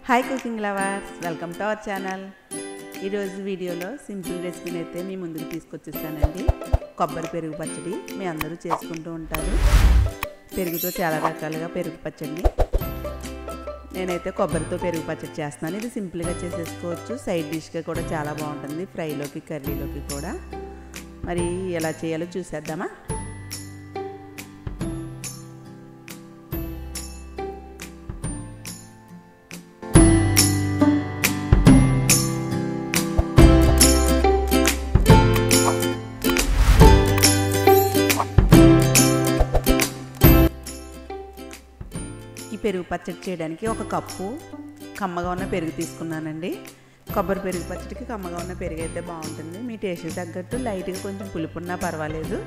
Hi cooking lovers, welcome to our channel. ఈరోజు వీడియోలో simple రెసిపీని అయితే మీ ముందుకు తీసుకొచ్చేసానండి. కొబ్బరి పెరుగు పచ్చడి మీ అందరూ చేసుకుంటూ ఉంటారు. పెరుగుతో చాలా రకాలుగా పెరుగు పచ్చడిని నేనైతే కొబ్బరితో పెరుగు పచ్చడి చేస్తున్నాను. ఇది సింపుల్గా చేసేసుకోవచ్చు. సైడ్ డిష్గా కూడా చాలా బాగుంటుంది, ఫ్రైలోకి కర్రీలోకి కూడా. మరి ఎలా చేయాలో చూసేద్దామా? ఈ పెరుగు పచ్చడి చేయడానికి ఒక కప్పు కమ్మగా ఉన్న పెరుగు తీసుకున్నానండి. కొబ్బరి పెరుగు పచ్చడికి కమ్మగా ఉన్న పెరుగు అయితే బాగుంటుంది. మీ టేస్ట్ తగ్గట్టు లైట్గా కొంచెం పులుపున్నా పర్వాలేదు,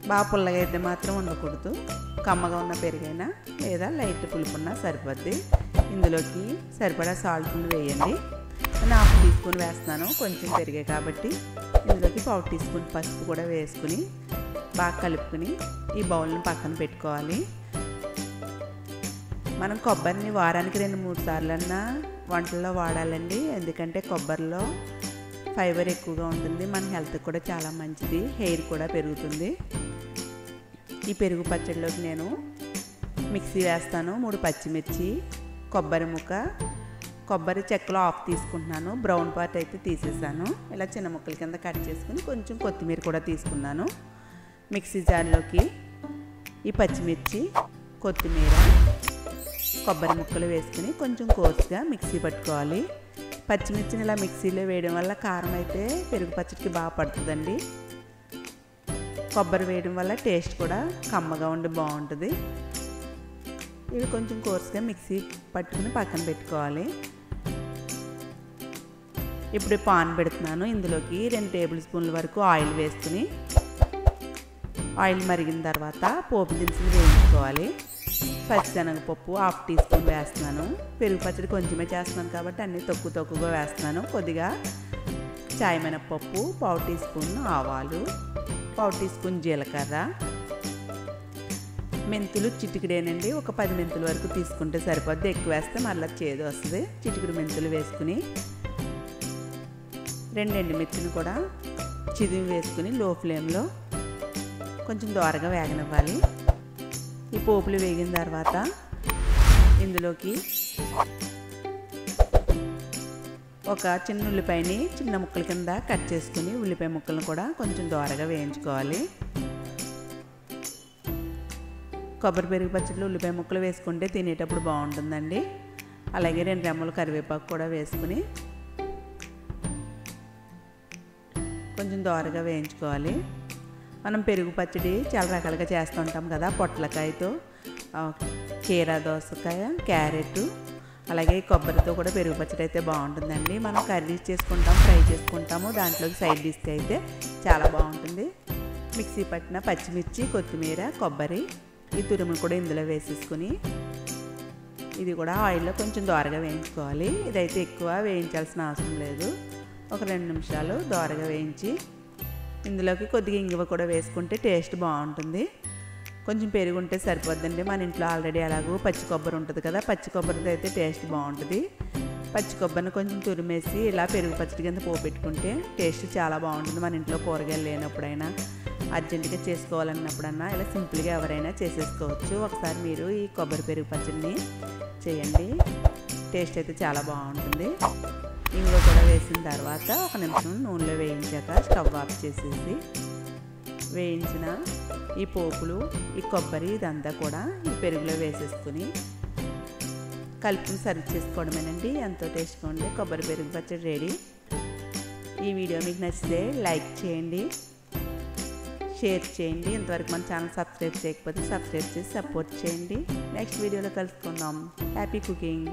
బాగా పుల్లగా అయితే మాత్రం ఉండకూడదు. కమ్మగా ఉన్న పెరుగైనా లేదా లైట్ పులుపున్నా సరిపోద్ది. ఇందులోకి సరిపడా సాల్ట్ వేయండి. నేను 1/2 టీ స్పూన్ వేస్తున్నాను, కొంచెం పెరిగే కాబట్టి. ఇందులోకి 1/4 టీ స్పూన్ పసుపు కూడా వేసుకుని బాగా కలుపుకుని ఈ బౌల్ని పక్కన పెట్టుకోవాలి. మనం కొబ్బరిని వారానికి 2-3 సార్లన్నా వంటల్లో వాడాలండి. ఎందుకంటే కొబ్బరిలో ఫైబర్ ఎక్కువగా ఉంటుంది, మన హెల్త్కి కూడా చాలా మంచిది, హెయిర్ కూడా పెరుగుతుంది. ఈ పెరుగు పచ్చడిలోకి నేను మిక్సీ వేస్తాను. 3 పచ్చిమిర్చి, కొబ్బరి ముక్క, కొబ్బరి చెక్కలో 1/2 తీసుకుంటున్నాను. బ్రౌన్ పార్ట్ అయితే తీసేసాను. ఇలా చిన్న ముక్కల కింద కట్ చేసుకుని కొంచెం కొత్తిమీర కూడా తీసుకున్నాను. మిక్సీ జార్లోకి ఈ పచ్చిమిర్చి, కొత్తిమీర, కొబ్బరి ముక్కలు వేసుకుని కొంచెం కోర్సుగా మిక్సీ పట్టుకోవాలి. పచ్చిమిర్చిని ఇలా మిక్సీలో వేయడం వల్ల కారం అయితే పెరుగు పచ్చడికి బాగా పడుతుందండి. కొబ్బరి వేయడం వల్ల టేస్ట్ కూడా కమ్మగా ఉండి బాగుంటుంది. ఇవి కొంచెం కోర్సుగా మిక్సీ పట్టుకుని పక్కన పెట్టుకోవాలి. ఇప్పుడు పాన్ పెడుతున్నాను. ఇందులోకి 2 టేబుల్ స్పూన్ల వరకు ఆయిల్ వేసుకుని ఆయిల్ మరిగిన తర్వాత పోపు దినుసులు వేయించుకోవాలి. పచ్చిశనగపప్పు 1/2 టీ స్పూన్ వేస్తున్నాను. పెరుగు పచ్చడి కొంచెమే చేస్తున్నాను కాబట్టి అన్నీ తక్కువగా వేస్తున్నాను. కొద్దిగా చాయ్ మినపప్పు, 1/4 టీ స్పూన్ ఆవాలు, 1/4 టీ స్పూన్ జీలకర్ర, మెంతులు చిటికెడేనండి. ఒక 10 మెంతుల వరకు తీసుకుంటే సరిపోద్ది, ఎక్కువ వేస్తే మళ్ళీ చేదు వస్తుంది. చిటికెడు మెంతులు వేసుకుని 2 ఎండుమిర్చిని కూడా చిదిమి వేసుకుని లో ఫ్లేమ్లో కొంచెం దోరగా వేగనివ్వాలి. ఈ పోపులు వేగిన తర్వాత ఇందులోకి ఒక చిన్న ఉల్లిపాయని చిన్న ముక్కల కింద కట్ చేసుకుని ఉల్లిపాయ ముక్కలను కూడా కొంచెం దోరగా వేయించుకోవాలి. కొబ్బరి పెరుగు పచ్చడిలో ఉల్లిపాయ ముక్కలు వేసుకుంటే తినేటప్పుడు బాగుంటుందండి. అలాగే 2 రెమ్మలు కరివేపాకు కూడా వేసుకుని కొంచెం దోరగా వేయించుకోవాలి. మనం పెరుగు పచ్చడి చాలా రకాలుగా చేస్తూ ఉంటాం కదా. పొట్లకాయతో, కీరా దోసకాయ, క్యారెట్, అలాగే కొబ్బరితో కూడా పెరుగు పచ్చడి అయితే బాగుంటుందండి. మనం కర్రీస్ చేసుకుంటాం, ఫ్రై చేసుకుంటాము. దాంట్లోకి సైడ్ డిష్కి అయితే చాలా బాగుంటుంది. మిక్సీ పట్టిన పచ్చిమిర్చి, కొత్తిమీర, కొబ్బరి, ఈ తురుములు కూడా ఇందులో వేసేసుకుని ఇది కూడా ఆయిల్లో కొంచెం దోరగా వేయించుకోవాలి. ఇదైతే ఎక్కువ వేయించాల్సిన అవసరం లేదు. ఒక 2 నిమిషాలు దోరగా వేయించి ఇందులోకి కొద్దిగా ఇంగువ కూడా వేసుకుంటే టేస్ట్ బాగుంటుంది. కొంచెం పెరుగు ఉంటే సరిపోద్దండి. మన ఇంట్లో ఆల్రెడీ అలాగూ పచ్చి కొబ్బరి ఉంటుంది కదా, పచ్చి కొబ్బరితో అయితే టేస్ట్ బాగుంటుంది. పచ్చి కొబ్బరిని కొంచెం తురిమేసి ఇలా పెరుగు పచ్చడి కింద పోపెట్టుకుంటే టేస్ట్ చాలా బాగుంటుంది. మన ఇంట్లో కూరగాయలు లేనప్పుడైనా, అర్జెంటుగా చేసుకోవాలన్నప్పుడన్నా ఇలా సింపుల్గా ఎవరైనా చేసేసుకోవచ్చు. ఒకసారి మీరు ఈ కొబ్బరి పెరుగు పచ్చడిని చేయండి, టేస్ట్ అయితే చాలా బాగుంటుంది. ఇంగువ కూడా వేసిన తర్వాత 1 నిమిషం నూనెలో వేయించాక స్టవ్ ఆఫ్ చేసేసి వేయించిన ఈ పోపులు, ఈ కొబ్బరి, ఇదంతా కూడా ఈ పెరుగులో వేసేసుకుని కలుపుని సర్వ్ చేసుకోవడమేనండి. ఎంతో టేస్ట్గా ఉండే కొబ్బరి పెరుగు పచ్చడి రెడీ. ఈ వీడియో మీకు నచ్చితే లైక్ చేయండి, షేర్ చేయండి. ఇంతవరకు మన ఛానల్ సబ్స్క్రైబ్ చేయకపోతే సబ్స్క్రైబ్ చేసి సపోర్ట్ చేయండి. నెక్స్ట్ వీడియోలో కలుసుకుందాం. Happy cooking.